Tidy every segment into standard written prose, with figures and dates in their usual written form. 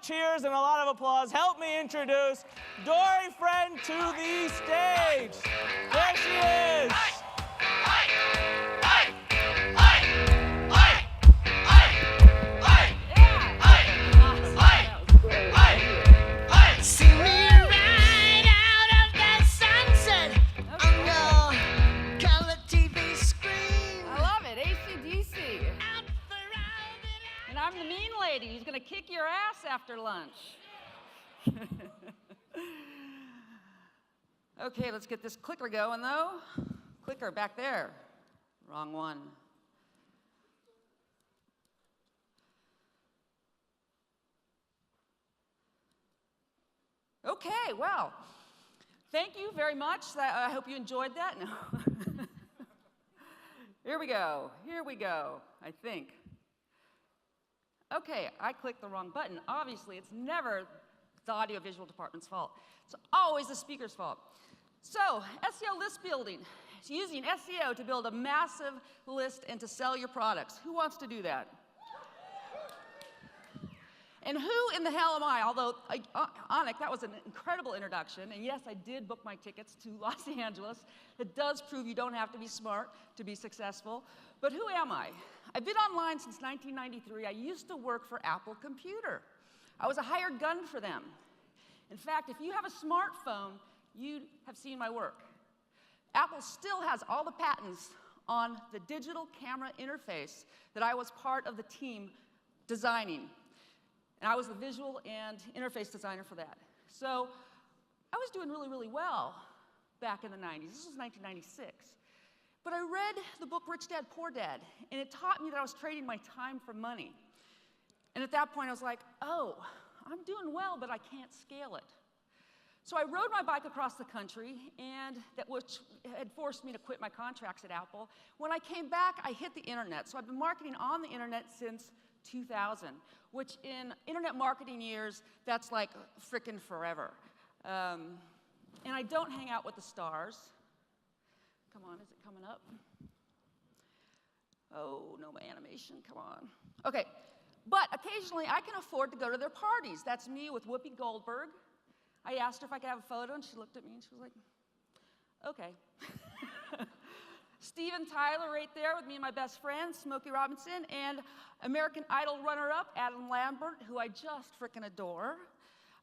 of cheers and a lot of applause, help me introduce Dori Friend to the stage. There she is. See me right out of the sunset on your color TV screen. I love it, AC/DC. And I'm the mean lady who's gonna kick your ass after lunch. Okay, let's get this clicker going though. Clicker back there. Wrong one. Okay, well, thank you very much. I hope you enjoyed that. No. Here we go, I think. Okay, I clicked the wrong button. Obviously, it's never the audiovisual department's fault. It's always the speaker's fault. So, SEO list building. It's using SEO to build a massive list and to sell your products. Who wants to do that? And who in the hell am I? Although, Anik, that was an incredible introduction. And yes, I did book my tickets to Los Angeles. It does prove you don't have to be smart to be successful. But who am I? I've been online since 1993. I used to work for Apple Computer. I was a hired gun for them. In fact, if you have a smartphone, you have seen my work. Apple still has all the patents on the digital camera interface that I was part of the team designing. And I was the visual and interface designer for that. So I was doing really, really well back in the 90s. This was 1996. But I read the book Rich Dad, Poor Dad, and it taught me that I was trading my time for money. And at that point, I was like, oh, I'm doing well, but I can't scale it. So I rode my bike across the country, and which had forced me to quit my contracts at Apple. When I came back, I hit the internet. So I've been marketing on the internet since 2000, which in internet marketing years, that's like frickin' forever. And I don't hang out with the stars. Come on, is it coming up? Oh, no, my animation, come on. Okay, but occasionally I can afford to go to their parties. That's me with Whoopi Goldberg. I asked her if I could have a photo, and she looked at me and she was like, okay. Steven Tyler right there with me and my best friend, Smokey Robinson, and American Idol runner-up, Adam Lambert, who I just frickin' adore.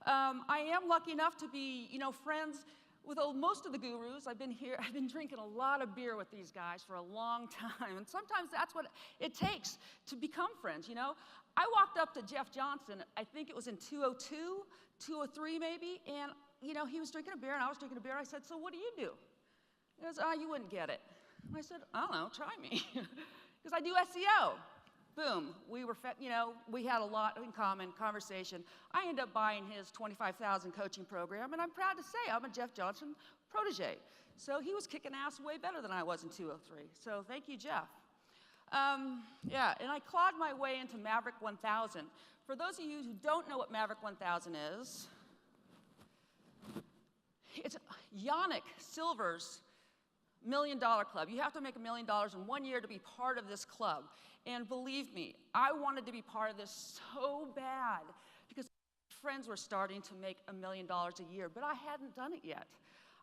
I am lucky enough to be, friends with most of the gurus. I've been drinking a lot of beer with these guys for a long time, and sometimes that's what it takes to become friends, I walked up to Jeff Johnson, I think it was in 202, 203 maybe, and, he was drinking a beer and I was drinking a beer. I said, so what do you do? He goes, oh, you wouldn't get it. And I said, I don't know, try me. Because I do SEO. Boom, we had a lot in common, conversation. I ended up buying his 25,000 coaching program, and I'm proud to say I'm a Jeff Johnson protege. So he was kicking ass way better than I was in 203. So thank you, Jeff. Yeah, and I clawed my way into Maverick 1000. For those of you who don't know what Maverick 1000 is, it's Yannick Silver's $1 Million Club. You have to make $1 million in 1 year to be part of this club. And believe me, I wanted to be part of this so bad because friends were starting to make $1 million a year, but I hadn't done it yet.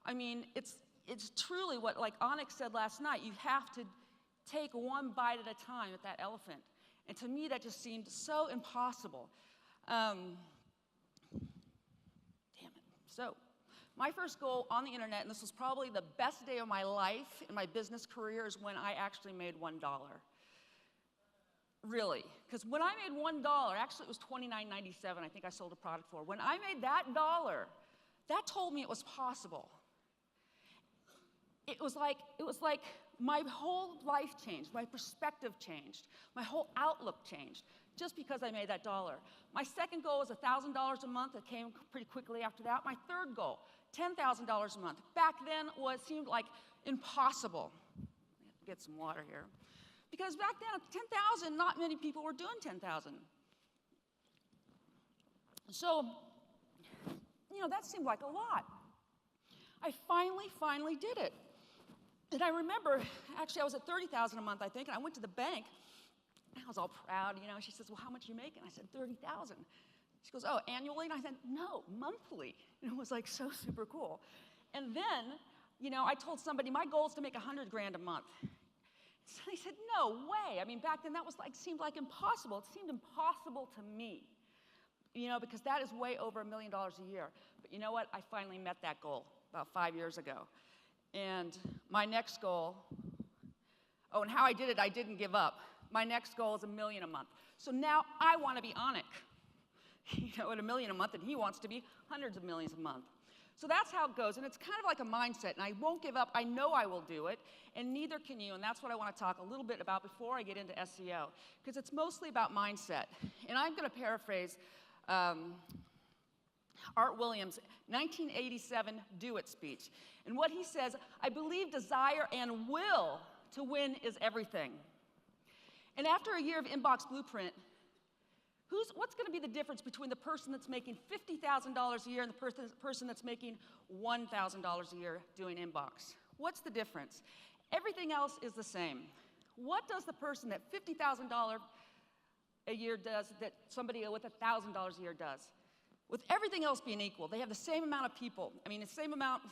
I mean, it's truly what, like Onyx said last night, you have to take one bite at a time at that elephant. And to me, that just seemed so impossible. Damn it. So, my first goal on the internet, and this was probably the best day of my life in my business career, is when I actually made $1. Really, because when I made $1, actually it was $29.97 I think I sold a product for. When I made that dollar, that told me it was possible. It was like my whole life changed, my perspective changed, my whole outlook changed, just because I made that dollar. My second goal was $1,000 a month. That came pretty quickly after that. My third goal, $10,000 a month. Back then, seemed like impossible. Get some water here. Because back then, 10,000, not many people were doing 10,000. So, that seemed like a lot. I finally did it. And I remember, actually, I was at 30,000 a month, I think, and I went to the bank. I was all proud, She says, well, how much are you making? I said, 30,000. She goes, oh, annually? And I said, no, monthly. And it was like so super cool. And then, you know, I told somebody, my goal is to make 100 grand a month. So they said, no way. I mean, back then that was like, seemed like impossible. It seemed impossible to me, you know, because that is way over $1 million a year. But you know what? I finally met that goal about 5 years ago. And my next goal, oh, and how I did it, I didn't give up. My next goal is $1 million a month. So now I want to be Anik, you know, at $1 million a month, and he wants to be hundreds of millions a month. So that's how it goes, and it's kind of like a mindset, and I won't give up. I know I will do it, and neither can you, and that's what I want to talk a little bit about before I get into SEO, because it's mostly about mindset. And I'm going to paraphrase Art Williams' 1987 Do It speech. And what he says, I believe desire and will to win is everything. And after a year of Inbox Blueprint, what's going to be the difference between the person that's making $50,000 a year and the person that's making $1,000 a year doing Inbox? What's the difference? Everything else is the same. What does the person that $50,000 a year does that somebody with $1,000 a year does? With everything else being equal, they have the same amount of people. I mean, the same amount,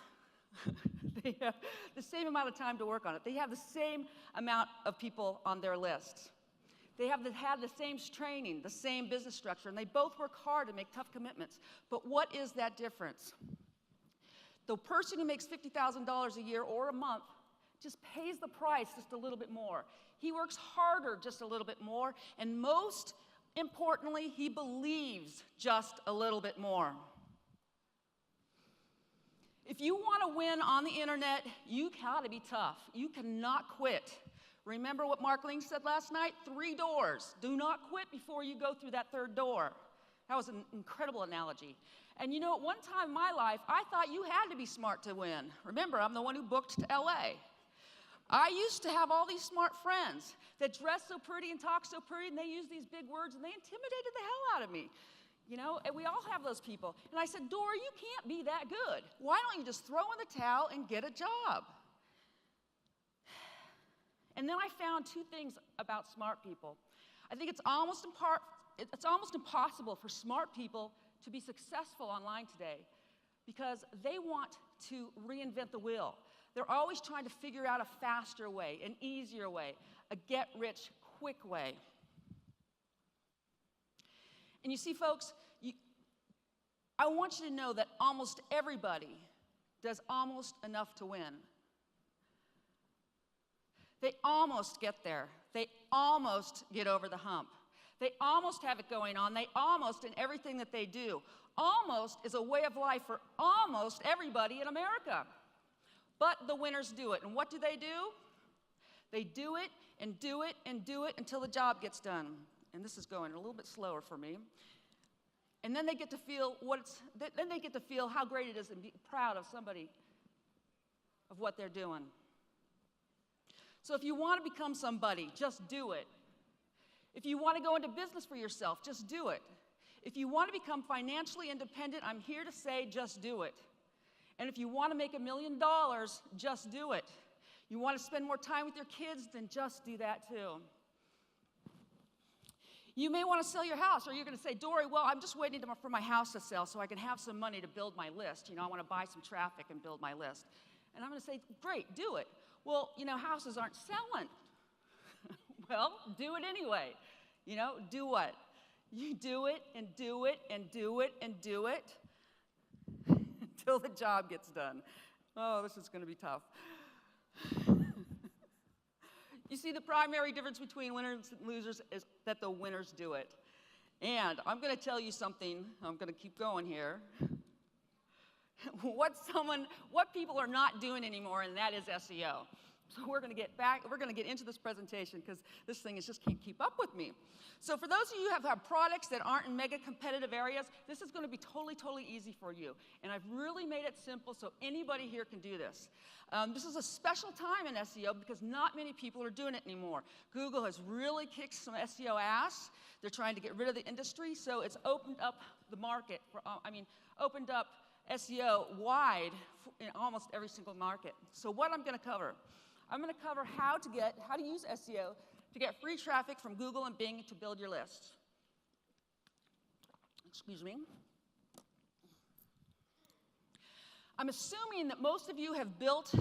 they have the same amount of time to work on it. They have the same amount of people on their list. They have had the same training, the same business structure, and they both work hard to make tough commitments. But what is that difference? The person who makes $50,000 a year or a month just pays the price just a little bit more. He works harder just a little bit more, and most importantly, he believes just a little bit more. If you want to win on the internet, you gotta be tough. You cannot quit. Remember what Mark Ling said last night? 3 doors. Do not quit before you go through that 3rd door. That was an incredible analogy. And you know, at one time in my life, I thought you had to be smart to win. Remember, I'm the one who booked to LA. I used to have all these smart friends that dressed so pretty and talked so pretty, and they used these big words, and they intimidated the hell out of me. You know, and we all have those people. And I said, Dori, you can't be that good. Why don't you just throw in the towel and get a job? And then I found 2 things about smart people. I think it's almost impossible for smart people to be successful online today because they want to reinvent the wheel. They're always trying to figure out a faster way, an easier way, a get-rich-quick way. And you see, folks, I want you to know that almost everybody does almost enough to win. They almost get there. They almost get over the hump. They almost have it going on. They almost in everything that they do. Almost is a way of life for almost everybody in America. But the winners do it. And what do? They do it and do it and do it until the job gets done. And this is going a little bit slower for me. And then they get to feel how great it is and be proud of somebody, of what they're doing. So if you want to become somebody, just do it. If you want to go into business for yourself, just do it. If you want to become financially independent, I'm here to say just do it. And if you want to make $1 million, just do it. You want to spend more time with your kids, then just do that too. You may want to sell your house, or you're going to say, Dori, well, I'm just waiting for my house to sell so I can have some money to build my list. You know, I want to buy some traffic and build my list. And I'm going to say, great, do it. Well, you know, houses aren't selling. Well, do it anyway. You know, do what? You do it and do it and do it and do it until the job gets done. Oh, this is going to be tough. You see, the primary difference between winners and losers is that the winners do it. And I'm going to tell you something. I'm going to keep going here. What people are not doing anymore, and that is SEO. So we're going to get into this presentation because this thing just can't keep up with me. So for those of you who have products that aren't in mega competitive areas, this is going to be totally, totally easy for you. And I've really made it simple so anybody here can do this. This is a special time in SEO because not many people are doing it anymore. Google has really kicked some SEO ass. They're trying to get rid of the industry, so it's opened up the market, opened up SEO wide in almost every single market. So what I'm going to cover how to use SEO to get free traffic from Google and Bing to build your list. Excuse me. I'm assuming that most of you have built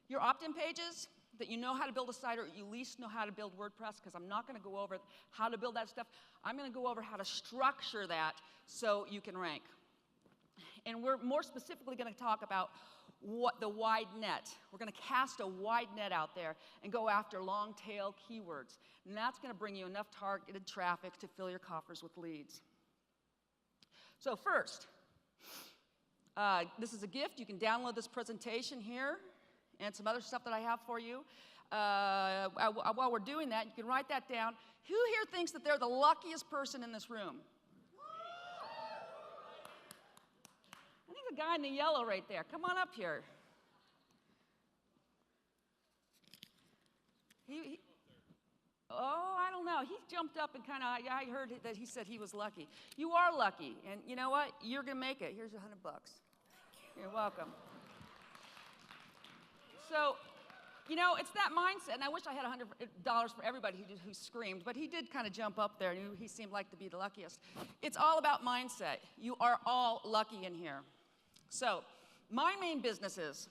your opt-in pages, that you know how to build a site, or you at least know how to build WordPress, because I'm not going to go over how to build that stuff. I'm going to go over how to structure that so you can rank. And we're more specifically going to talk about what the wide net. We're going to cast a wide net out there and go after long tail keywords. And that's going to bring you enough targeted traffic to fill your coffers with leads. So first, this is a gift. You can download this presentation here and some other stuff that I have for you. While we're doing that, you can write that down. Who here thinks that they're the luckiest person in this room? I think the guy in the yellow right there. Come on up here. Oh, I don't know. He jumped up and kind of, I heard that he said he was lucky. You are lucky, and you know what? You're going to make it. Here's $100. You're welcome. So, you know, it's that mindset, and I wish I had $100 for everybody who screamed, but he did kind of jump up there, and he seemed like to be the luckiest. It's all about mindset. You are all lucky in here. So, my main businesses.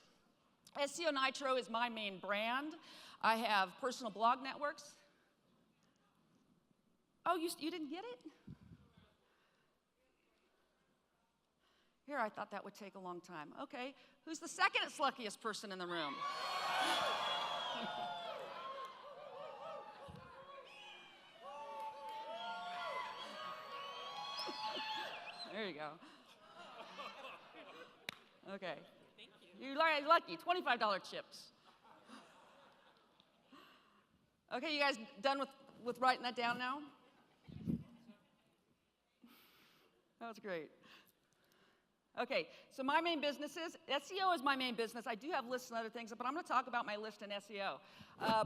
SEO Nitro is my main brand. I have personal blog networks. Oh, you didn't get it? Here, I thought that would take a long time. Okay, who's the second luckiest person in the room? There you go. Okay. Thank you. You're lucky, $25 chips. Okay, you guys done with writing that down now? That was great. Okay, so my main businesses, SEO is my main business. I do have lists and other things, but I'm going to talk about my list in SEO.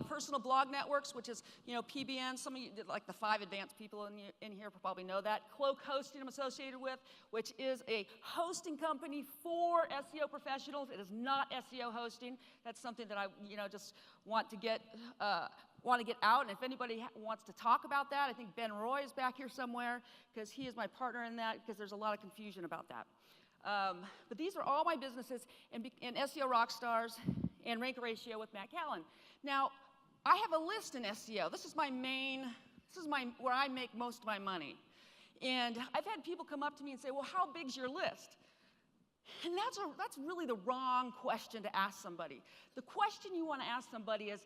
Personal blog networks, which is, you know, PBN. Some of you, like the 5 advanced people in here probably know that. Cloak Hosting I'm associated with, which is a hosting company for SEO professionals. It is not SEO hosting. That's something that I, you know, just want to get out. And if anybody wants to talk about that, I think Ben Roy is back here somewhere, because he is my partner in that, because there's a lot of confusion about that. But these are all my businesses in SEO Rockstars and Rank Ratio with Matt Callan. Now, I have a list in SEO. This is where I make most of my money. And I've had people come up to me and say, well, how big's your list? And that's really the wrong question to ask somebody. The question you want to ask somebody is,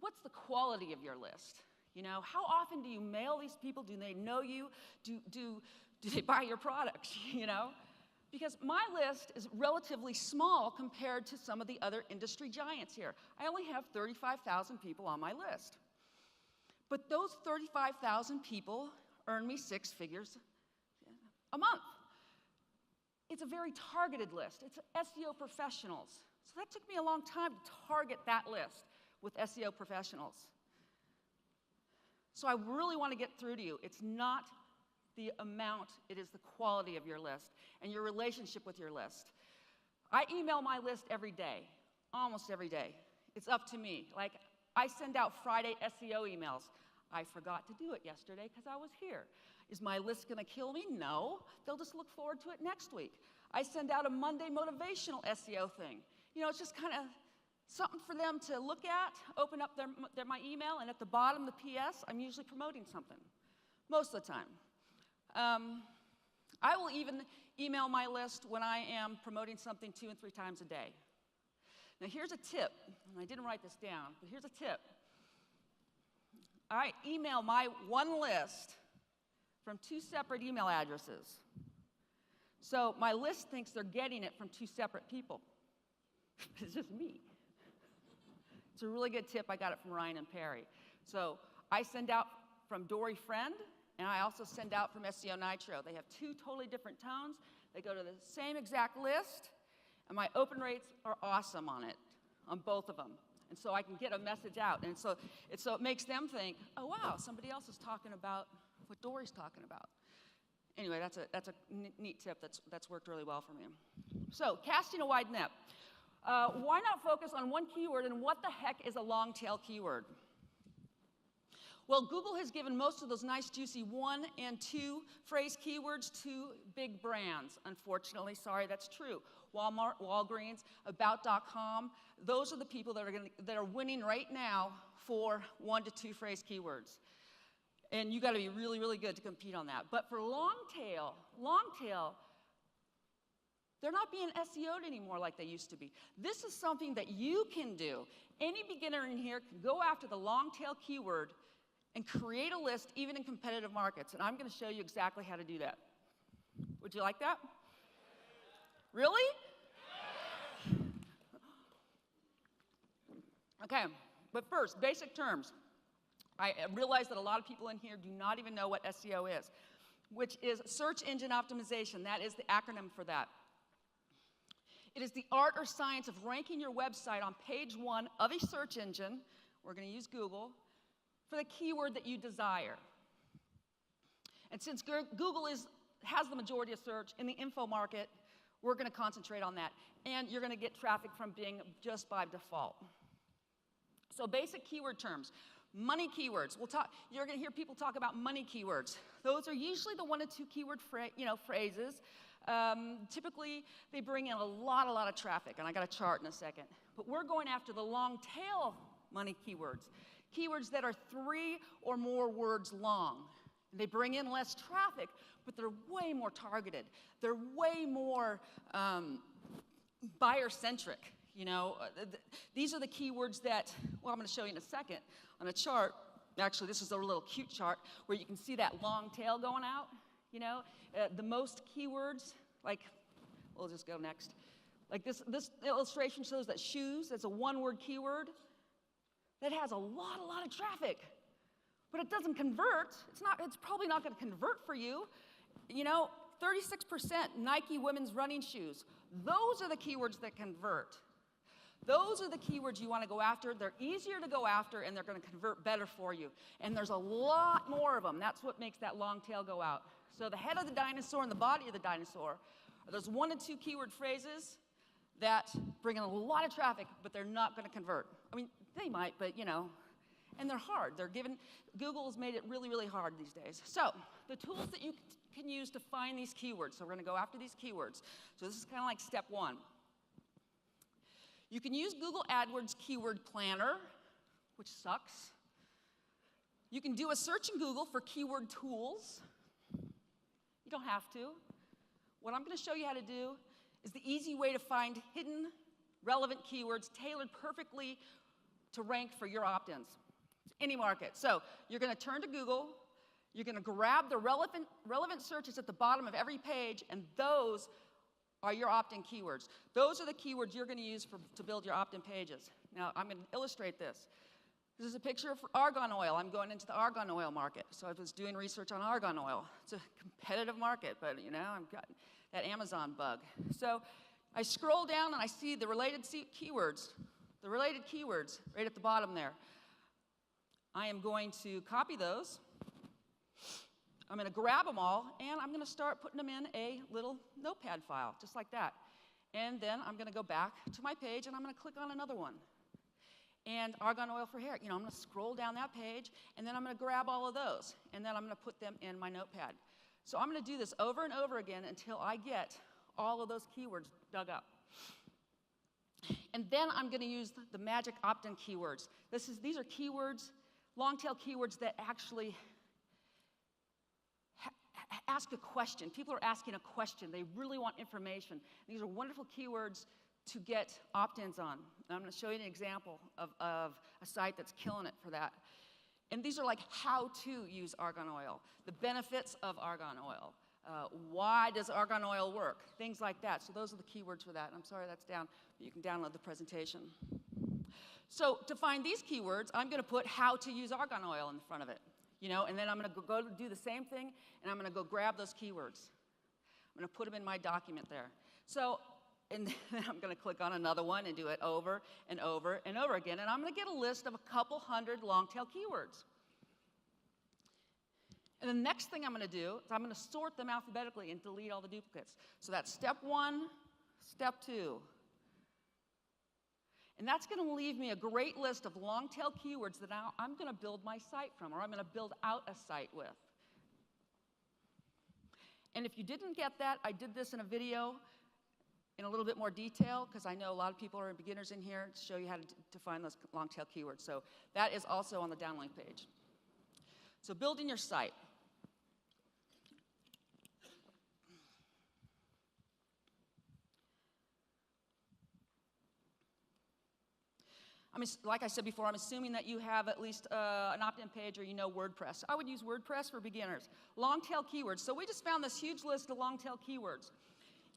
what's the quality of your list? You know, how often do you mail these people? Do they know you? Do they buy your products, you know? Because my list is relatively small compared to some of the other industry giants here. I only have 35,000 people on my list. But those 35,000 people earn me 6 figures a month. It's a very targeted list. It's SEO professionals. So that took me a long time to target that list with SEO professionals. So I really want to get through to you. It's not the amount, it is the quality of your list and your relationship with your list. I email my list every day, almost every day. It's up to me. Like, I send out Friday SEO emails. I forgot to do it yesterday because I was here. Is my list going to kill me? No. They'll just look forward to it next week. I send out a Monday motivational SEO thing. You know, it's just kind of something for them to look at, open up my email, and at the bottom, the PS, I'm usually promoting something, most of the time. I will even email my list when I am promoting something 2 and 3 times a day. Now here's a tip, and I didn't write this down, but here's a tip. I email my one list from 2 separate email addresses. So my list thinks they're getting it from 2 separate people. It's just me. It's a really good tip. I got it from Ryan and Perry. So I send out from Dori Friend, and I also send out from SEO Nitro. They have 2 totally different tones. They go to the same exact list, and my open rates are awesome on it, on both of them. And so I can get a message out. And so it makes them think, oh, wow, somebody else is talking about what Dori's talking about. Anyway, that's a neat tip that's worked really well for me. So casting a wide net. Why not focus on one keyword, and what the heck is a long tail keyword? Well, Google has given most of those nice, juicy 1 and 2 phrase keywords to big brands. Unfortunately, sorry, that's true. Walmart, Walgreens, About.com, those are the people that are winning right now for 1 to 2 phrase keywords. And you got to be really, really good to compete on that. But for long tail, they're not being SEO'd anymore like they used to be. This is something that you can do. Any beginner in here can go after the long tail keyword and create a list even in competitive markets. And I'm going to show you exactly how to do that. Would you like that? Really? Okay, but first, basic terms. I realize that a lot of people in here do not even know what SEO is, which is search engine optimization. That is the acronym for that. It is the art or science of ranking your website on page 1 of a search engine, we're going to use Google, for the keyword that you desire. And since Google has the majority of search in the info market, we're going to concentrate on that. And you're going to get traffic from Bing just by default. So basic keyword terms. Money keywords. You're going to hear people talk about money keywords. Those are usually the 1 to 2 keyword phrases. Typically, they bring in a lot of traffic, and I got a chart in a second. But we're going after the long tail money keywords. Keywords that are 3 or more words long. They bring in less traffic, but they're way more targeted. They're way more buyer-centric. You know, these are the keywords that, well, I'm going to show you in a second on a chart. Actually, this is a little cute chart where you can see that long tail going out. You know, the most keywords, like, we'll just go next. Like this illustration shows that shoes, that's a 1-word keyword that has a lot of traffic, but it doesn't convert. It's probably not going to convert for you. You know, 36% Nike women's running shoes. Those are the keywords that convert. Those are the keywords you want to go after. They're easier to go after, and they're going to convert better for you. And there's a lot more of them. That's what makes that long tail go out. So the head of the dinosaur and the body of the dinosaur are those 1 to 2 keyword phrases that bring in a lot of traffic, but they're not going to convert. I mean, they might, but, you know, and they're hard. Google has made it really hard these days. So the tools that you can use to find these keywords. So we're going to go after these keywords. So this is kind of like step 1. You can use Google AdWords Keyword Planner, which sucks. You can do a search in Google for keyword tools. You don't have to. What I'm going to show you how to do is the easy way to find hidden, relevant keywords tailored perfectly to rank for your opt-ins. Any market. So you're going to turn to Google. You're going to grab the relevant searches at the bottom of every page, and those are your opt-in keywords. Those are the keywords you're going to use to build your opt-in pages. Now, I'm going to illustrate this. This is a picture of argan oil. I'm going into the argan oil market. So I was doing research on argan oil. It's a competitive market, but, you know, I've got that Amazon bug. So I scroll down, and I see the related keywords right at the bottom there. I am going to copy those. I'm going to grab them all, and I'm going to start putting them in a little notepad file, just like that. And then I'm going to go back to my page, and I'm going to click on another one. And argan oil for hair. You know, I'm going to scroll down that page, and then I'm going to grab all of those, and then I'm going to put them in my notepad. So I'm going to do this over and over again until I get all of those keywords dug up. And then I'm going to use the magic opt-in keywords. These are keywords, long-tail keywords that actually ask a question. People are asking a question. They really want information. These are wonderful keywords to get opt-ins on. And I'm going to show you an example of a site that's killing it for that. And these are like how to use argan oil, the benefits of argan oil, why does argan oil work, things like that. So those are the keywords for that. And I'm sorry that's down, but you can download the presentation. So to find these keywords, I'm going to put how to use argan oil in front of it. You know, and then I'm going to go do the same thing, and I'm going to go grab those keywords. I'm going to put them in my document there. So, and then I'm going to click on another one and do it over and over and over again, and I'm going to get a list of a couple hundred long-tail keywords. And the next thing I'm going to do is I'm going to sort them alphabetically and delete all the duplicates. So that's step 1, step 2. And that's going to leave me a great list of long tail keywords that now I'm going to build my site from, or I'm going to build out a site with. And if you didn't get that, I did this in a video in a little bit more detail, because I know a lot of people are beginners in here to show you how to define those long tail keywords. So that is also on the downlink page. So building your site. Like I said before, I'm assuming that you have at least an opt-in page or you know WordPress. I would use WordPress for beginners. Long tail keywords. So we just found this huge list of long tail keywords.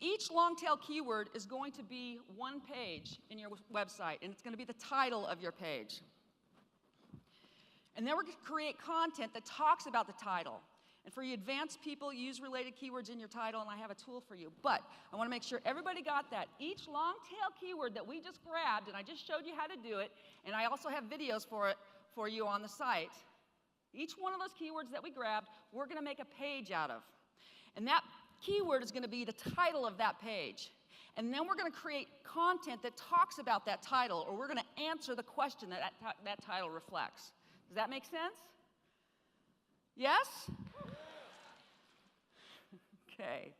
Each long tail keyword is going to be one page in your website, and it's going to be the title of your page. And then we're going to create content that talks about the title. And for you advanced people, use related keywords in your title, and I have a tool for you. But I want to make sure everybody got that. Each long tail keyword that we just grabbed, and I just showed you how to do it, and I also have videos for it for you on the site. Each one of those keywords that we grabbed, we're going to make a page out of. And that keyword is going to be the title of that page. And then we're going to create content that talks about that title, or we're going to answer the question that that title reflects. Does that make sense? Yes? Okay.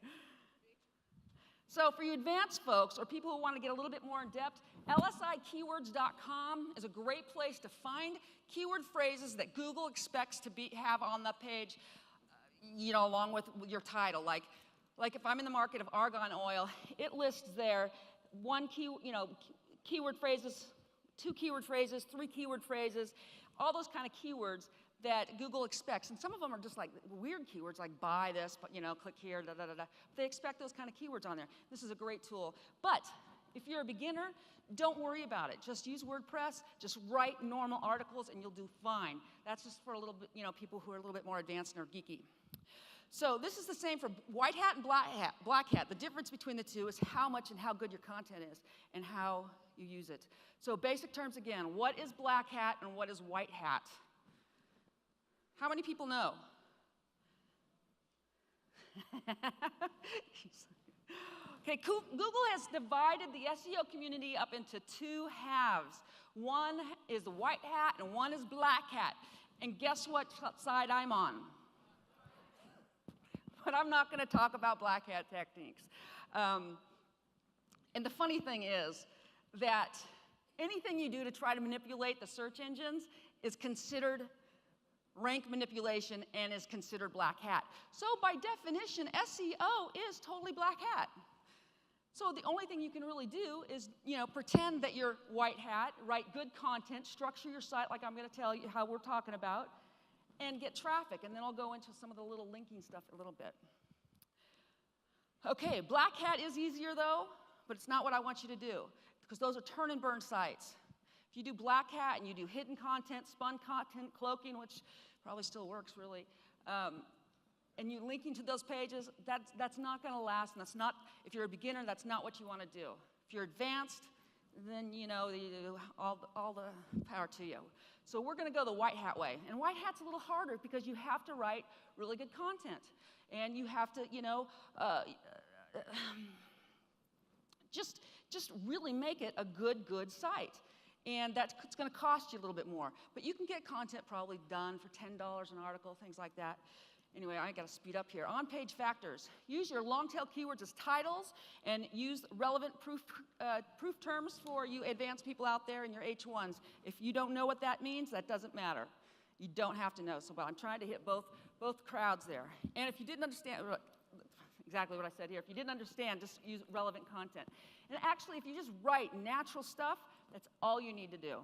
So for you advanced folks, or people who want to get a little bit more in depth, lsikeywords.com is a great place to find keyword phrases that Google expects to have on the page, along with your title. Like if I'm in the market of argan oil, it lists there keyword phrases, 2 keyword phrases, 3 keyword phrases, all those kind of keywords that Google expects. And some of them are just like weird keywords, like buy this, but click here, da da da da. They expect those kind of keywords on there. This is a great tool. But if you're a beginner, don't worry about it. Just use WordPress, just write normal articles, and you'll do fine. That's just for a little bit, people who are a little bit more advanced and are geeky. So this is the same for white hat and black hat. The difference between the two is how much and how good your content is and how you use it. So basic terms again, what is black hat and what is white hat? How many people know? Okay, Google has divided the SEO community up into 2 halves. One is the white hat and one is black hat. And guess what side I'm on? But I'm not going to talk about black hat techniques. And the funny thing is that anything you do to try to manipulate the search engines is considered rank manipulation and is considered black hat. So by definition, SEO is totally black hat. So the only thing you can really do is, pretend that you're white hat, write good content, structure your site like I'm going to tell you how we're talking about, and get traffic. And then I'll go into some of the little linking stuff a little bit. Okay, black hat is easier though, but it's not what I want you to do, because those are turn and burn sites. If you do black hat and you do hidden content, spun content, cloaking, which probably still works really, and you're linking to those pages, that's not going to last, and that's not, if you're a beginner, that's not what you want to do. If you're advanced, then all the power to you. So we're going to go the white hat way, and white hat's a little harder because you have to write really good content, and you have to, just really make it a good site. And that's going to cost you a little bit more. But you can get content probably done for $10 an article, things like that. Anyway, I got to speed up here. On-page factors. Use your long-tail keywords as titles and use relevant proof terms for you advanced people out there in your H1s. If you don't know what that means, that doesn't matter. You don't have to know. So, but I'm trying to hit both crowds there. And if you didn't understand exactly what I said here, if you didn't understand, just use relevant content. And actually, if you just write natural stuff, that's all you need to do.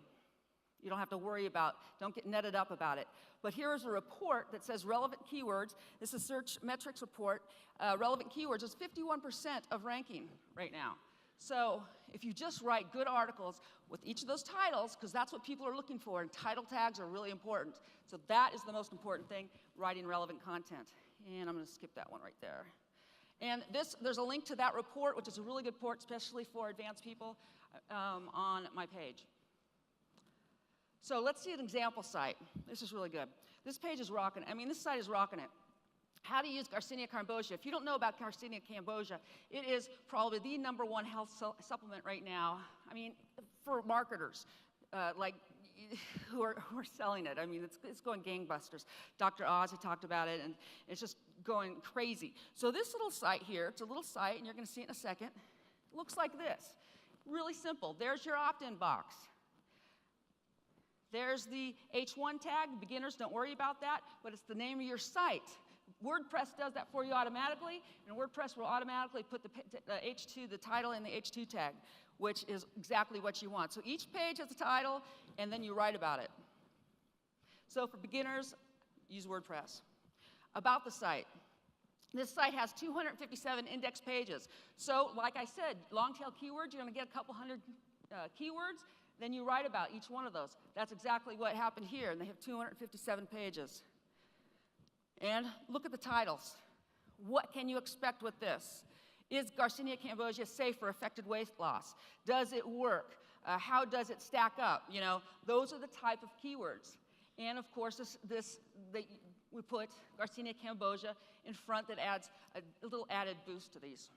You don't have to worry about, don't get netted up about it. But here is a report that says relevant keywords. This is Search Metrics report. Relevant keywords is 51% of ranking right now. So if you just write good articles with each of those titles, because that's what people are looking for, and title tags are really important. So that is the most important thing, writing relevant content. And I'm going to skip that one right there. And there's a link to that report, which is a really good report, especially for advanced people, on my page. So let's see an example site. This is really good. This page is rocking. This site is rocking it. How to use Garcinia cambogia. If you don't know about Garcinia cambogia, it is probably the #1 health supplement right now. for marketers, like who are selling it. I mean, it's going gangbusters. Dr. Oz had talked about it, and it's just going crazy. So this little site here, it's a little site, and you're going to see it in a second. It looks like this. Really simple. There's your opt-in box. There's the H1 tag. Beginners, don't worry about that, but it's the name of your site. WordPress does that for you automatically, and WordPress will automatically put the H2, the title in the H2 tag, which is exactly what you want. So each page has a title, and then you write about it. So for beginners, use WordPress. About the site. This site has 257 index pages. So like I said, long tail keywords, you're going to get a couple hundred keywords, then you write about each one of those. That's exactly what happened here, and they have 257 pages. And look at the titles. What can you expect with this? Is Garcinia cambogia safe for affected weight loss? Does it work? How does it stack up? You know, those are the type of keywords. And of course, we put Garcinia cambogia in front that adds a little added boost to these.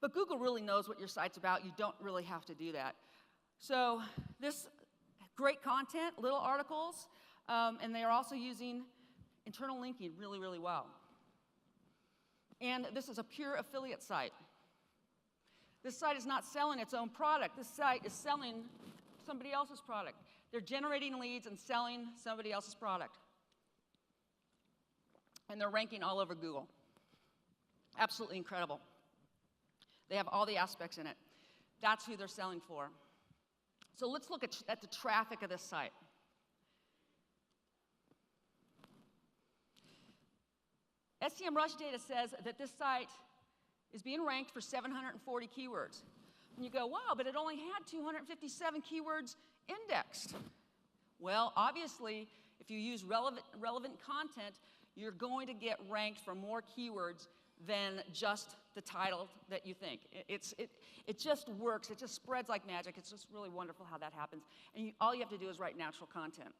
But Google really knows what your site's about. You don't really have to do that. So this great content, little articles, and they are also using internal linking really, really well. And this is a pure affiliate site. This site is not selling its own product. This site is selling somebody else's product. They're generating leads and selling somebody else's product. And they're ranking all over Google. Absolutely incredible. They have all the aspects in it. That's who they're selling for. So let's look at the traffic of this site. SEMrush data says that this site is being ranked for 740 keywords. And you go, wow, but it only had 257 keywords indexed. Well, obviously, if you use relevant content, you're going to get ranked for more keywords than just the title that you think. It just works. It just spreads like magic. It's just really wonderful how that happens. And all you have to do is write natural content.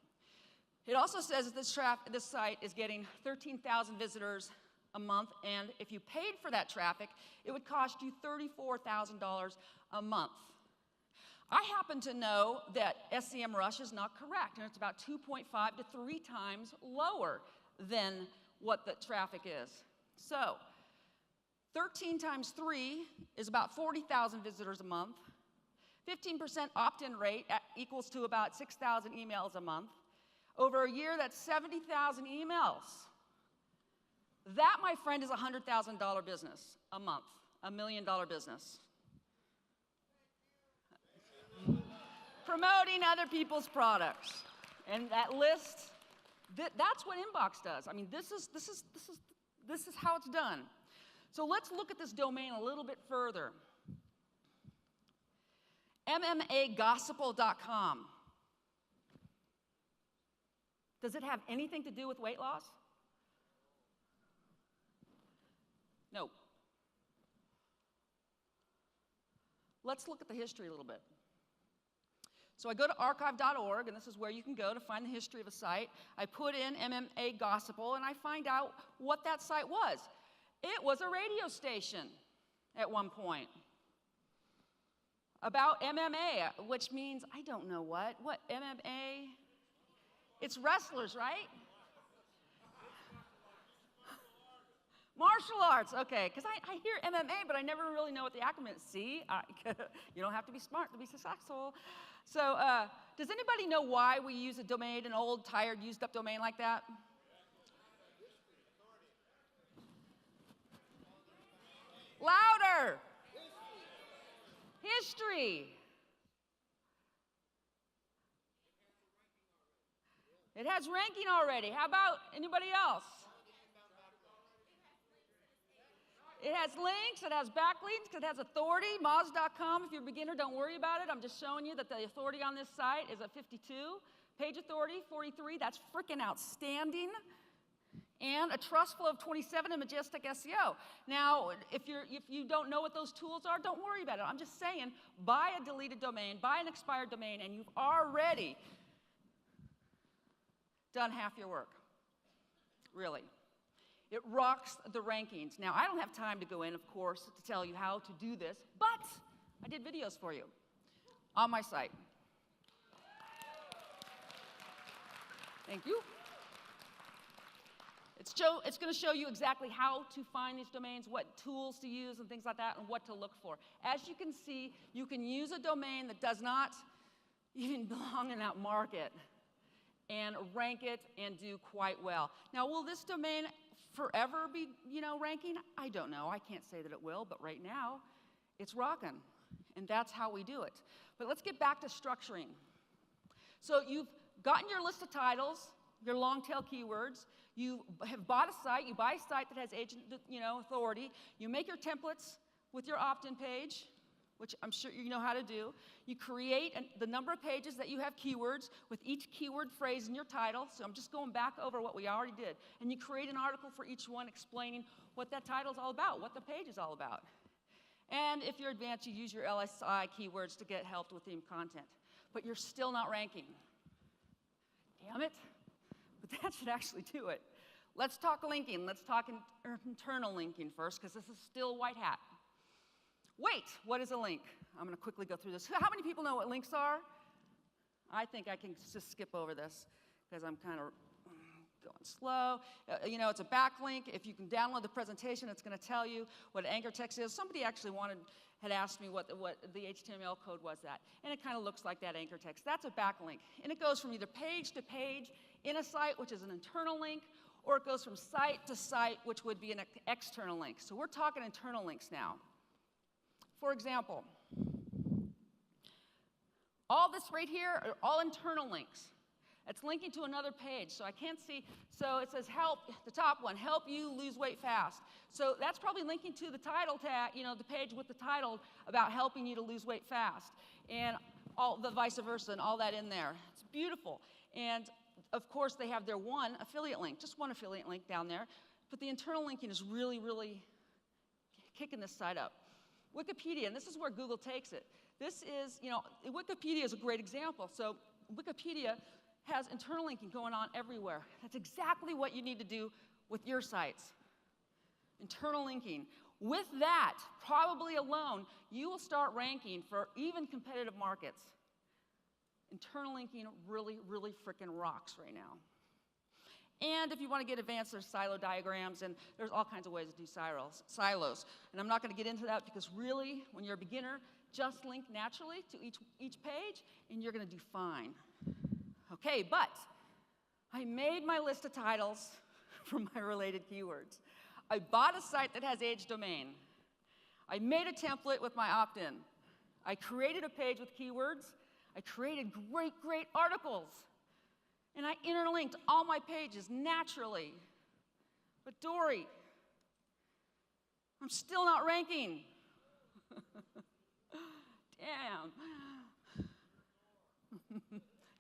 It also says that this site is getting 13,000 visitors a month, and if you paid for that traffic, it would cost you $34,000 a month. I happen to know that SEMrush is not correct, and it's about 2.5 to 3 times lower than what the traffic is. So 13 times 3 is about 40,000 visitors a month. 15% opt-in rate equals to about 6,000 emails a month. Over a year, that's 70,000 emails. That, my friend, is a $100,000 business a month, $1 million business. Promoting other people's products. And that list, that's what Inbox does. I mean, this is how it's done. So let's look at this domain a little bit further. MMAgospel.com. Does it have anything to do with weight loss? No. Let's look at the history a little bit. So I go to archive.org, and this is where you can go to find the history of a site. I put in MMA Gospel, and I find out what that site was. It was a radio station at one point about MMA, which means, I don't know what MMA? It's wrestlers, right? Martial arts, okay, because I hear MMA, but I never really know what the acronym is. See, you don't have to be smart to be successful. So does anybody know why we use a domain, an old, tired, used-up domain like that? Louder! History. It has ranking already. How about anybody else? It has links, it has backlinks, it has authority. Moz.com, if you're a beginner, don't worry about it. I'm just showing you that the authority on this site is a 52. Page authority, 43. That's freaking outstanding. And a trust flow of 27 in Majestic SEO. Now, if you don't know what those tools are, don't worry about it. I'm just saying, buy a deleted domain, buy an expired domain, and you've already done half your work. Really. It rocks the rankings. Now, I don't have time to go in, of course, to tell you how to do this, but I did videos for you. on my site. Thank you. It's going to show you exactly how to find these domains, what tools to use and things like that, and what to look for. As you can see, you can use a domain that does not even belong in that market and rank it and do quite well. Now, will this domain forever be, ranking? I don't know. I can't say that it will, but right now, it's rocking, and that's how we do it. But let's get back to structuring. So you've gotten your list of titles, your long tail keywords. You have bought a site. You buy a site that has agent, authority. You make your templates with your opt-in page, which I'm sure you know how to do. You create the number of pages that you have keywords with each keyword phrase in your title. So I'm just going back over what we already did. And you create an article for each one explaining what that title is all about, what the page is all about. And if you're advanced, you use your LSI keywords to get help with theme content. But you're still not ranking. Damn it. But that should actually do it. Let's talk linking. Let's talk internal linking first, because this is still white hat. Wait, what is a link? I'm going to quickly go through this. How many people know what links are? I think I can just skip over this, because I'm kind of going slow. It's a backlink. If you can download the presentation, it's going to tell you what anchor text is. Somebody actually had asked me what the HTML code was that. And it kind of looks like that anchor text. That's a backlink. And it goes from either page to page in a site, which is an internal link, or it goes from site to site, which would be an external link. So we're talking internal links now. For example, all this right here are all internal links. It's linking to another page, so I can't see. So it says help, the top one, help you lose weight fast. So that's probably linking to the title tag, the page with the title about helping you to lose weight fast. And all the vice versa and all that in there. It's beautiful. And of course, they have their one affiliate link, just one affiliate link down there. But the internal linking is really, really kicking this site up. Wikipedia, and this is where Google takes it. This is, Wikipedia is a great example. So Wikipedia has internal linking going on everywhere. That's exactly what you need to do with your sites. Internal linking. With that, probably alone, you will start ranking for even competitive markets. Internal linking really, really frickin' rocks right now. And if you want to get advanced, there's silo diagrams, and there's all kinds of ways to do silos. And I'm not going to get into that because really, when you're a beginner, just link naturally to each page, and you're going to do fine. Okay, but I made my list of titles from my related keywords. I bought a site that has age domain. I made a template with my opt-in. I created a page with keywords. I created great, great articles. And I interlinked all my pages naturally. But Dori, I'm still not ranking. Damn.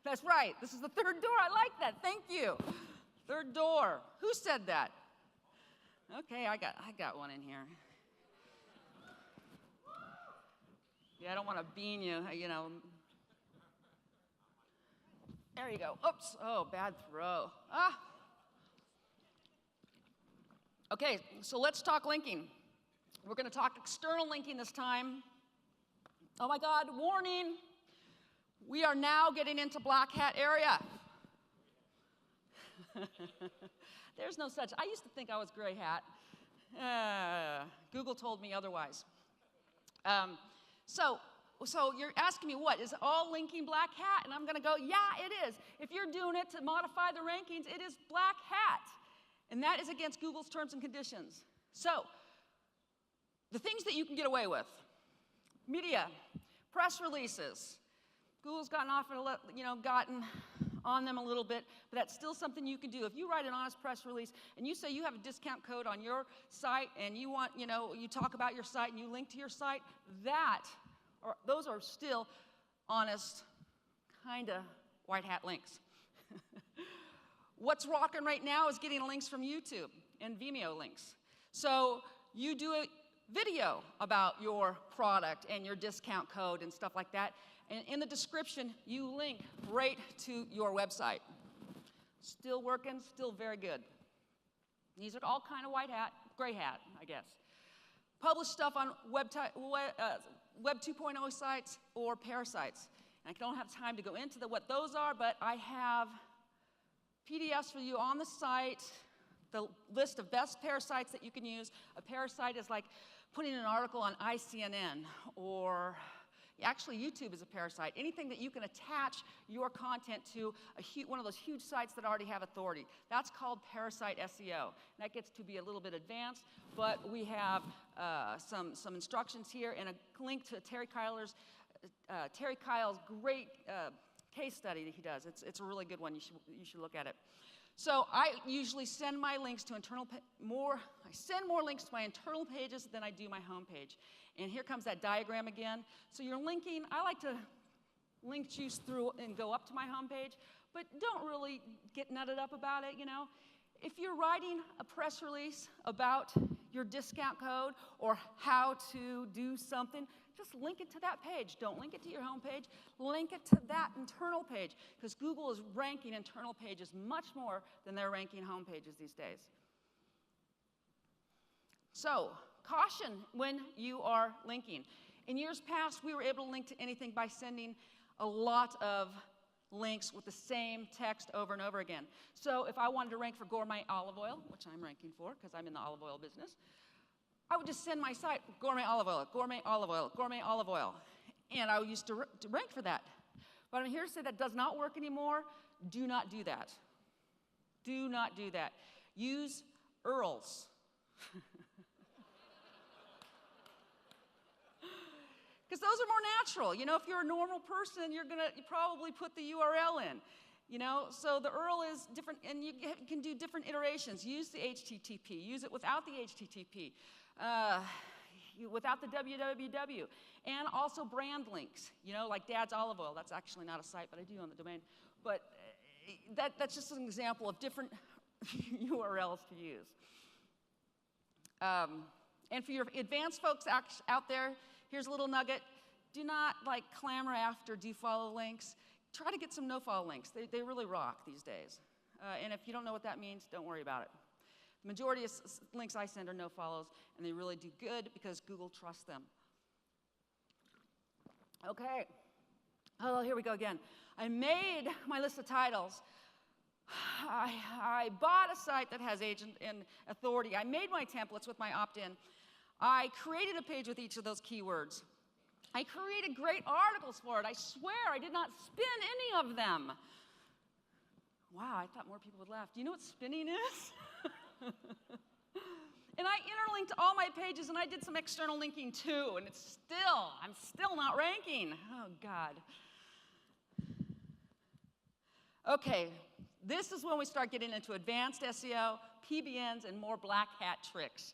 That's right. This is the third door. I like that. Thank you. Third door. Who said that? Okay, I got one in here. Yeah, I don't want to bean you, There you go. Oops. Oh, bad throw. Ah. Okay, so let's talk linking. We're going to talk external linking this time. Oh my God, warning. We are now getting into black hat area. There's no such. I used to think I was gray hat. Google told me otherwise. So you're asking me, what, is all linking black hat? And I'm going to go, yeah, it is. If you're doing it to modify the rankings, it is black hat. And that is against Google's terms and conditions. So the things that you can get away with, media, press releases. Google's gotten on them a little bit, but that's still something you can do. If you write an honest press release and you say you have a discount code on your site and you want, you talk about your site and you link to your site, those are still honest, kind of white hat links. What's rocking right now is getting links from YouTube and Vimeo links. So you do a video about your product and your discount code and stuff like that, and in the description, you link right to your website. Still working, still very good. These are all kind of white hat, gray hat, I guess. publish stuff on Web 2.0 sites or parasites. And I don't have time to go into what those are, but I have PDFs for you on the site, the list of best parasites that you can use. A parasite is like putting an article on ICNN, or actually YouTube is a parasite. Anything that you can attach your content to one of those huge sites that already have authority. That's called parasite SEO. And that gets to be a little bit advanced, but we have some instructions here and a link to Terry Kyle's great case study that he does. It's a really good one. You should look at it. So I usually send my links to I send more links to my internal pages than I do my home page. And here comes that diagram again. So you're linking. I like to link juice through and go up to my home page, but don't really get nutted up about it, you know. If you're writing a press release about your discount code or how to do something, just link it to that page. Don't link it to your home page. Link it to that internal page, because Google is ranking internal pages much more than they're ranking home pages these days. So, caution when you are linking. In years past, we were able to link to anything by sending a lot of links with the same text over and over again. So if I wanted to rank for gourmet olive oil, which I'm ranking for because I'm in the olive oil business, I would just send my site, gourmet olive oil, gourmet olive oil, gourmet olive oil. And I used to rank for that. But I'm here to say that does not work anymore. Do not do that. Do not do that. Use URLs. Because those are more natural. You know, if you're a normal person, you're going to probably put the URL in. You know, so the URL is different, and you can do different iterations. Use the HTTP. Use it without the HTTP. Without the www. And also brand links. You know, like Dad's Olive Oil. That's actually not a site, but I do own the domain. But that's just an example of different URLs to use. And for your advanced folks out there, here's a little nugget. Do not clamor after do follow links. Try to get some no follow links. They really rock these days. And if you don't know what that means, don't worry about it. The majority of links I send are no follows, and they really do good because Google trusts them. Okay. Oh, here we go again. I made my list of titles. I bought a site that has agent and authority. I made my templates with my opt-in. I created a page with each of those keywords. I created great articles for it. I swear I did not spin any of them. Wow, I thought more people would laugh. Do you know what spinning is? And I interlinked all my pages, and I did some external linking too, and I'm still not ranking. Oh, God. Okay, this is when we start getting into advanced SEO, PBNs, and more black hat tricks.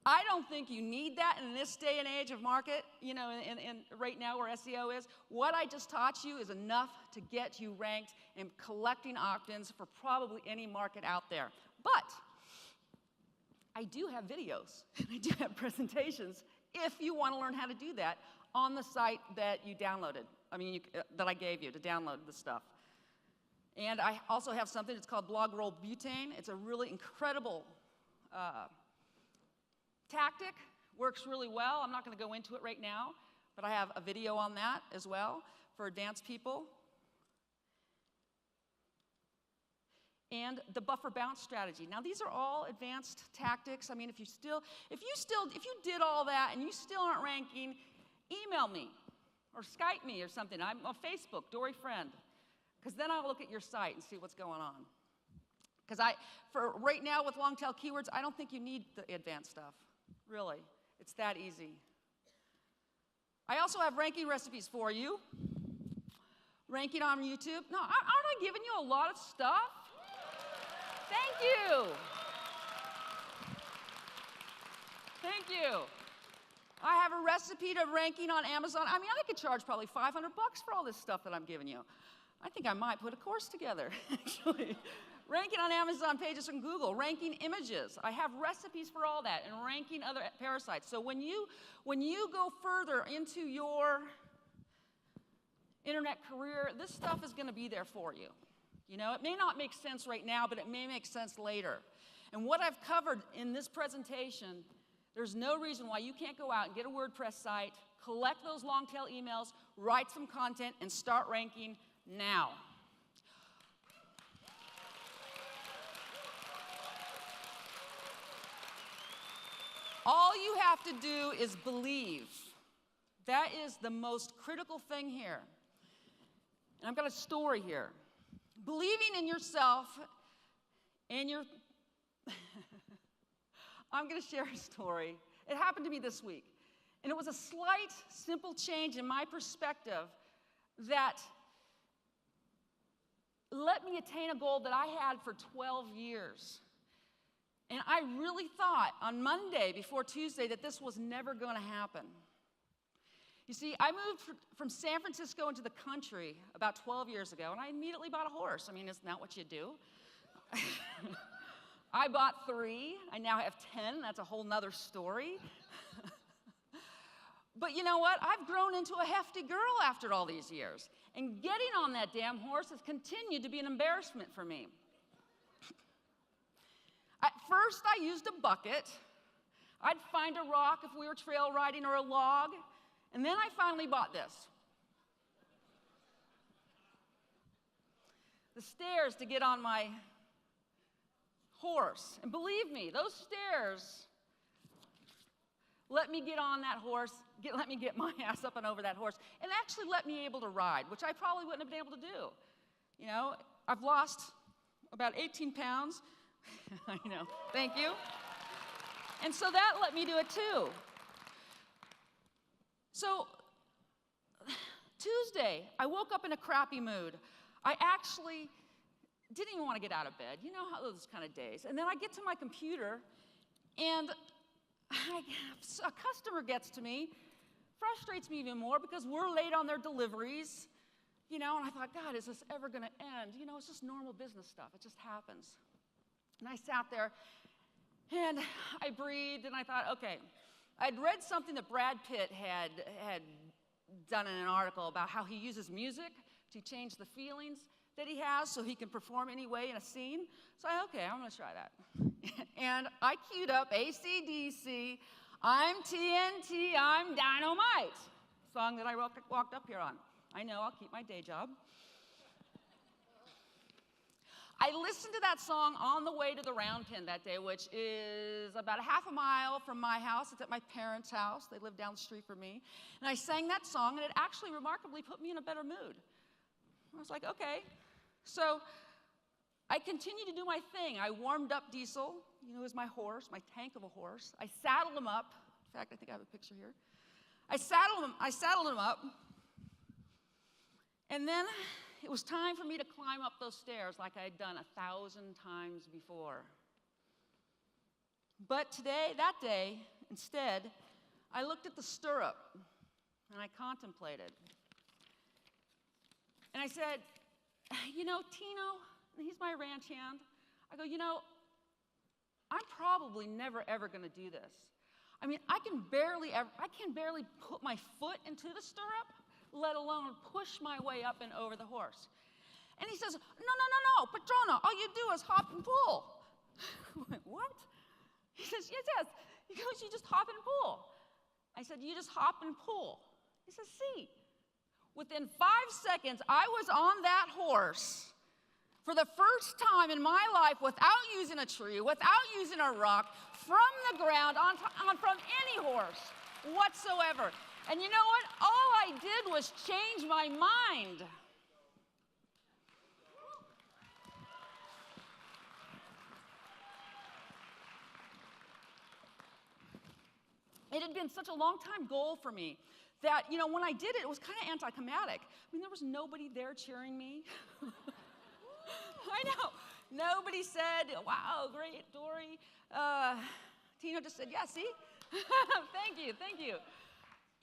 I don't think you need that in this day and age of market, you know, and right now where SEO is. What I just taught you is enough to get you ranked and collecting opt-ins for probably any market out there. But I do have videos, and I do have presentations if you want to learn how to do that on the site that you downloaded, that I gave you to download the stuff. And I also have something that's called Blog Roll Butane. It's a really incredible tactic, works really well. I'm not going to go into it right now, but I have a video on that as well for advanced people. And the buffer bounce strategy. Now these are all advanced tactics. I mean, if you did all that and you still aren't ranking, email me or Skype me or something. I'm on Facebook, Dori Friend, because then I'll look at your site and see what's going on. Because for right now with long tail keywords, I don't think you need the advanced stuff. Really, it's that easy. I also have ranking recipes for you. Ranking on YouTube. No, aren't I giving you a lot of stuff? Thank you. Thank you. I have a recipe to ranking on Amazon. I mean, I could charge probably $500 for all this stuff that I'm giving you. I think I might put a course together, actually. Ranking on Amazon pages from Google, ranking images. I have recipes for all that, and ranking other parasites. So when you go further into your internet career, this stuff is going to be there for you. You know, it may not make sense right now, but it may make sense later. And what I've covered in this presentation There's no reason why you can't go out and get a WordPress site, collect those long tail emails, write some content, and start ranking now. All you have to do is believe. That is the most critical thing here. And I've got a story here. Believing in yourself and your... I'm going to share a story. It happened to me this week. And it was a slight, simple change in my perspective that let me attain a goal that I had for 12 years. And I really thought on Monday before Tuesday that this was never going to happen. You see, I moved from San Francisco into the country about 12 years ago, and I immediately bought a horse. I mean, isn't that what you do? I bought 3. I now have 10. That's a whole nother story. But you know what? I've grown into a hefty girl after all these years. And getting on that damn horse has continued to be an embarrassment for me. At first, I used a bucket. I'd find a rock if we were trail riding or a log. And then I finally bought this. The stairs to get on my horse. And believe me, those stairs let me get on that horse, let me get my ass up and over that horse, and actually let me able to ride, which I probably wouldn't have been able to do. You know, I've lost about 18 pounds. I know, thank you. And so that let me do it too. So Tuesday, I woke up in a crappy mood. I actually didn't even want to get out of bed. You know how those kind of days. And then I get to my computer, and a customer gets to me, frustrates me even more because we're late on their deliveries. You know, and I thought, God, is this ever going to end? You know, it's just normal business stuff. It just happens. And I sat there, and I breathed, and I thought, okay. I'd read something that Brad Pitt had done in an article about how he uses music to change the feelings that he has so he can perform anyway in a scene. So okay, I'm going to try that. And I queued up AC/DC, I'm TNT, I'm Dynamite, song that I walked up here on. I know, I'll keep my day job. I listened to that song on the way to the round pen that day, which is about a half a mile from my house. It's at my parents' house. They live down the street from me. And I sang that song, and it actually remarkably put me in a better mood. I was like, okay. So I continued to do my thing. I warmed up Diesel. You know, it was my horse, my tank of a horse. I saddled him up. In fact, I think I have a picture here. I saddled him up. And then it was time for me to climb up those stairs like I had done 1,000 times before. But that day, instead, I looked at the stirrup and I contemplated. And I said, you know, Tino, he's my ranch hand. I go, you know, I'm probably never ever going to do this. I mean, I can barely put my foot into the stirrup, let alone push my way up and over the horse. And he says, no, Patrona, all you do is hop and pull. I went, what? He says, yes. He goes, you just hop and pull. I said, you just hop and pull. He says, see. Within 5 seconds, I was on that horse for the first time in my life without using a tree, without using a rock, from the ground, from any horse whatsoever. And you know what? All I did was change my mind. It had been such a long time goal for me that, you know, when I did it, it was kind of anticlimactic. I mean, there was nobody there cheering me. I know. Nobody said, wow, great, Dori. Tino just said, yeah, see? Thank you.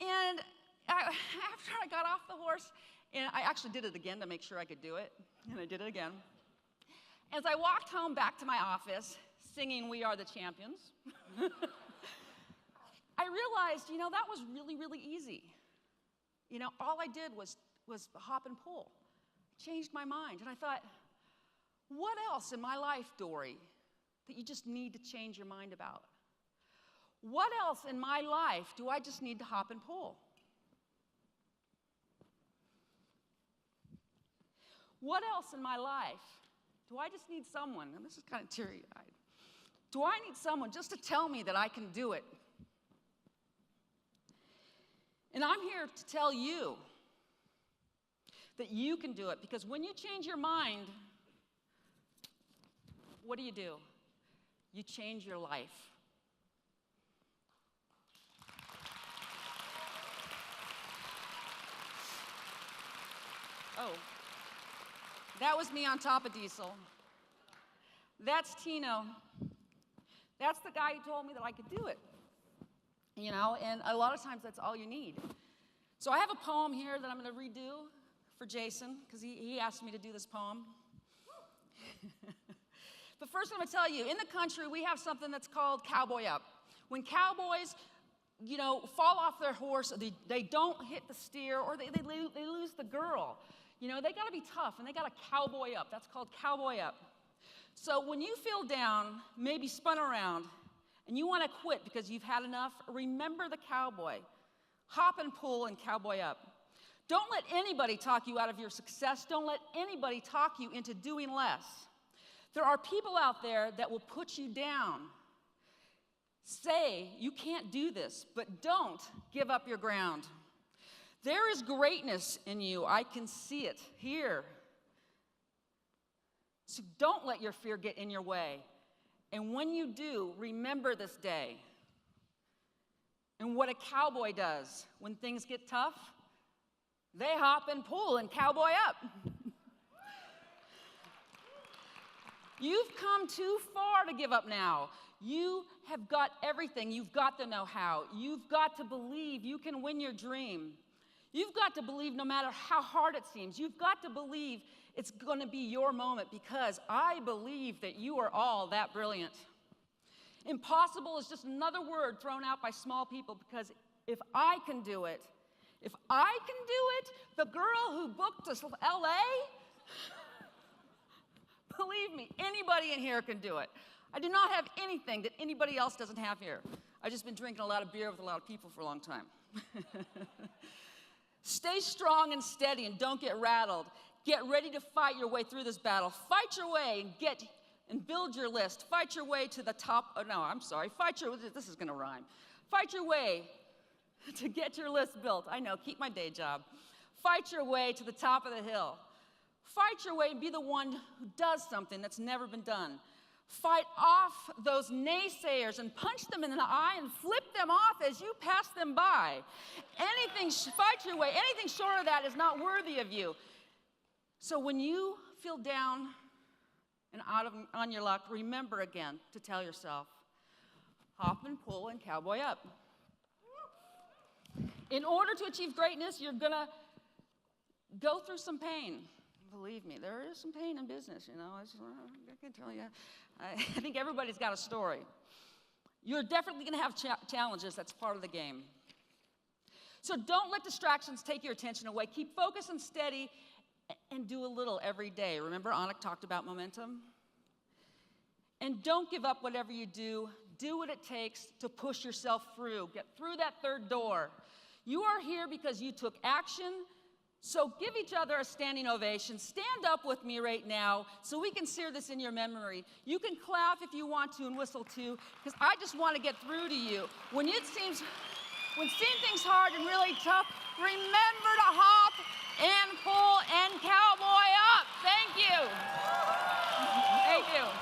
And after I got off the horse, and I actually did it again to make sure I could do it, and I did it again. As I walked home back to my office, singing We Are the Champions, I realized, you know, that was really, really easy. You know, all I did was hop and pull. Changed my mind. And I thought, what else in my life, Dori, that you just need to change your mind about? What else in my life do I just need to hop and pull? What else in my life do I just need someone, and this is kind of teary-eyed, do I need someone just to tell me that I can do it? And I'm here to tell you that you can do it, because when you change your mind, what do? You change your life. Oh, that was me on top of Diesel. That's Tino. That's the guy who told me that I could do it. You know, and a lot of times that's all you need. So I have a poem here that I'm going to redo for Jason, because he asked me to do this poem. But first I'm going to tell you, in the country we have something that's called cowboy up. When cowboys, you know, fall off their horse, they don't hit the steer, or they lose the girl. You know, they got to be tough, and they got to cowboy up. That's called cowboy up. So when you feel down, maybe spun around, and you want to quit because you've had enough, remember the cowboy. Hop and pull and cowboy up. Don't let anybody talk you out of your success. Don't let anybody talk you into doing less. There are people out there that will put you down. Say, you can't do this, but don't give up your ground. There is greatness in you. I can see it here. So don't let your fear get in your way. And when you do, remember this day. And what a cowboy does when things get tough, they hop and pull and cowboy up. You've come too far to give up now. You have got everything. You've got the know-how. You've got to believe you can win your dream. You've got to believe no matter how hard it seems. You've got to believe it's going to be your moment, because I believe that you are all that brilliant. Impossible is just another word thrown out by small people, because if I can do it, the girl who booked us LA, believe me, anybody in here can do it. I do not have anything that anybody else doesn't have here. I've just been drinking a lot of beer with a lot of people for a long time. Stay strong and steady and don't get rattled. Get ready to fight your way through this battle. Fight your way and build your list. Fight your way to the top. Oh, no, I'm sorry. This is going to rhyme. Fight your way to get your list built. I know, keep my day job. Fight your way to the top of the hill. Fight your way and be the one who does something that's never been done. Fight off those naysayers and punch them in the eye and flip them off as you pass them by. Fight your way. Anything short of that is not worthy of you. So when you feel down and on your luck, remember again to tell yourself, hop and pull and cowboy up. In order to achieve greatness, you're going to go through some pain. Believe me, there is some pain in business, you know. I can tell you. I think everybody's got a story. You're definitely going to have challenges. That's part of the game. So don't let distractions take your attention away. Keep focused and steady, and do a little every day. Remember, Anik talked about momentum? And don't give up whatever you do. Do what it takes to push yourself through. Get through that third door. You are here because you took action. So give each other a standing ovation. Stand up with me right now so we can sear this in your memory. You can clap if you want to and whistle too, because I just want to get through to you. When seeing things hard and really tough, remember to hop and pull and cowboy up. Thank you. Thank you.